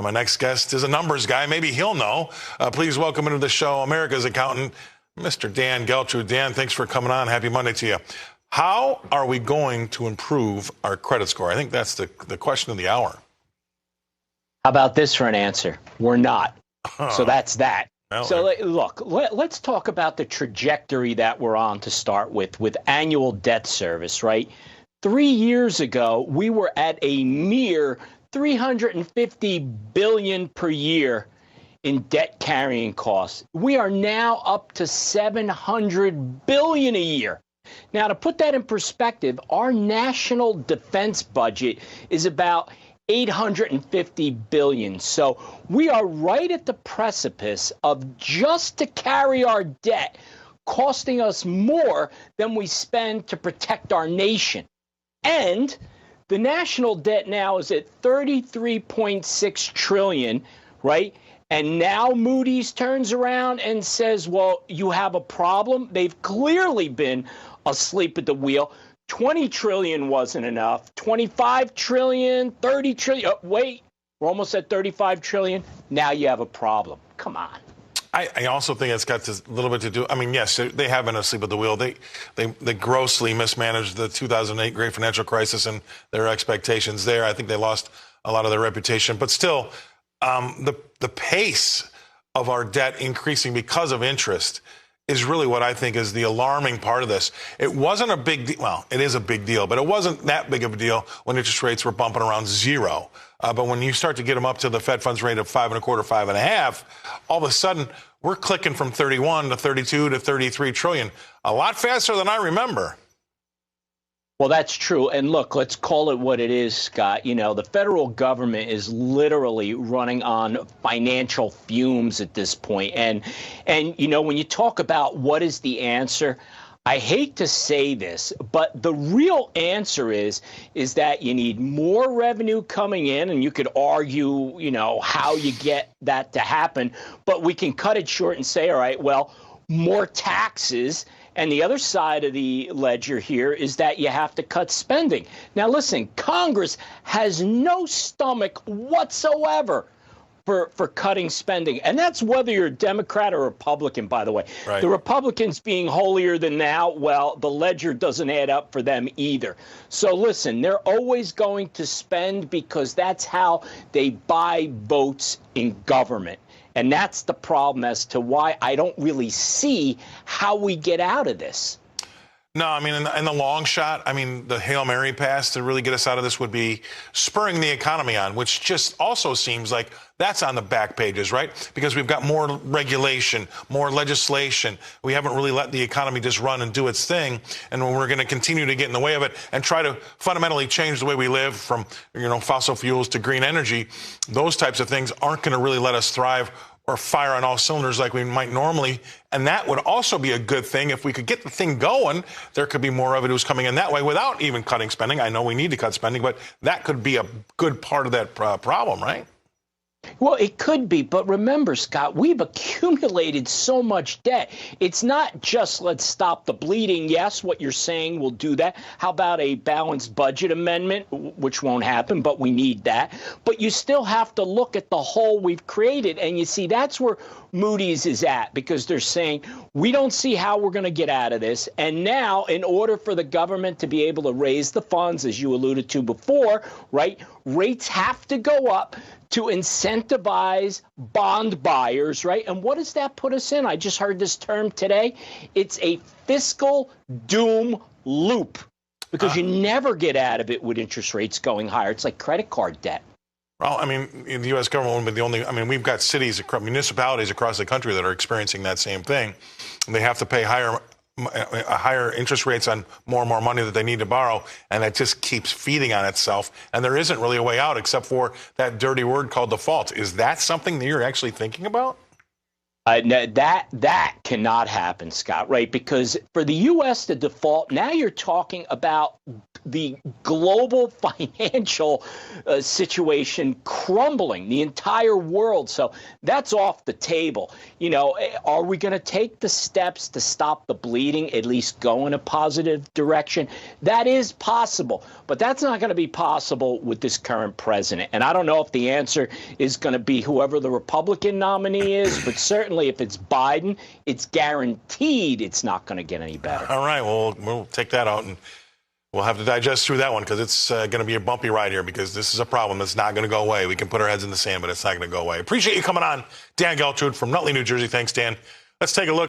My next guest is a numbers guy. Maybe he'll know. Please welcome into the show America's accountant, Mr. Dan Geltrude. Dan, thanks for coming on. Happy Monday to you. How are we going to improve our credit score? I think that's the question of the hour. How about this for an answer? We're not. So that's that. Well, so look, let's talk about the trajectory that we're on to start with annual debt service, right? 3 years ago, we were at a mere $350 billion per year in debt carrying costs. We are now up to $700 billion a year. Now, to put that in perspective, our national defense budget is about $850 billion. So we are right at the precipice of, just to carry our debt, costing us more than we spend to protect our nation. And the national debt now is at $33.6 trillion, right? And now Moody's turns around and says, well, you have a problem. They've clearly been asleep at the wheel. 20 trillion wasn't enough. 25 trillion, 30 trillion. Wait, we're almost at 35 trillion. Now you have a problem. Come on. I also think it's got a little bit to do. I mean, yes, they have been asleep at the wheel. They grossly mismanaged the 2008 great financial crisis and their expectations there. I think they lost a lot of their reputation. But still, the pace of our debt increasing because of interest is really what I think is the alarming part of this. It wasn't a big deal. Well, it is a big deal, but it wasn't that big of a deal when interest rates were bumping around zero. But when you start to get them up to the Fed funds rate of 5.25, 5.5, all of a sudden we're clicking from 31 to 32 to 33 trillion, a lot faster than I remember. Well, that's true. And look, let's call it what it is, Scott. You know, the federal government is literally running on financial fumes at this point. And you know, when you talk about what is the answer, I hate to say this, but the real answer is that you need more revenue coming in, and you could argue, you know, how you get that to happen, but we can cut it short and say, all right, well, more taxes. And the other side of the ledger here is that you have to cut spending. Now, listen, Congress has no stomach whatsoever for cutting spending. And that's whether you're a Democrat or Republican, by the way. Right. The Republicans being holier than thou, well, the ledger doesn't add up for them either. So listen, they're always going to spend because that's how they buy votes in government. And that's the problem as to why I don't really see how we get out of this. No, I mean, in the long shot, I mean, the Hail Mary pass to really get us out of this would be spurring the economy on, which just also seems like that's on the back pages, right? Because we've got more regulation, more legislation. We haven't really let the economy just run and do its thing. And we're going to continue to get in the way of it and try to fundamentally change the way we live from, you know, fossil fuels to green energy. Those types of things aren't going to really let us thrive or fire on all cylinders like we might normally. And that would also be a good thing. If we could get the thing going, there could be more revenues coming in that way without even cutting spending. I know we need to cut spending, but that could be a good part of that problem, right? Well, it could be. But remember, Scott, we've accumulated so much debt. It's not just let's stop the bleeding. Yes, what you're saying will do that. How about a balanced budget amendment, which won't happen, but we need that. But you still have to look at the hole we've created. And you see, that's where Moody's is at, because they're saying we don't see how we're going to get out of this. And now, in order for the government to be able to raise the funds, as you alluded to before, right, rates have to go up to incentivize bond buyers, right? And what does that put us in? I just heard this term today. It's a fiscal doom loop, because you never get out of it with interest rates going higher. It's like credit card debt. Well, I mean, the U.S. government wouldn't be the only. I mean, we've got cities, municipalities across the country that are experiencing that same thing. They have to pay higher interest rates on more and more money that they need to borrow, and it just keeps feeding on itself. And there isn't really a way out except for that dirty word called default. Is that something that you're actually thinking about? No, that cannot happen, Scott, right? Because for the U.S. to default, now you're talking about the global financial situation crumbling, the entire world. So that's off the table. You know, are we going to take the steps to stop the bleeding, at least go in a positive direction? That is possible, but that's not going to be possible with this current president. And I don't know if the answer is going to be whoever the Republican nominee is, but certainly if it's Biden, it's guaranteed it's not going to get any better. All right, well, we'll take that out, and we'll have to digest through that one because it's going to be a bumpy ride here because this is a problem that's not going to go away. We can put our heads in the sand, but it's not going to go away. Appreciate you coming on. Dan Geltrude from Nutley, New Jersey. Thanks, Dan. Let's take a look.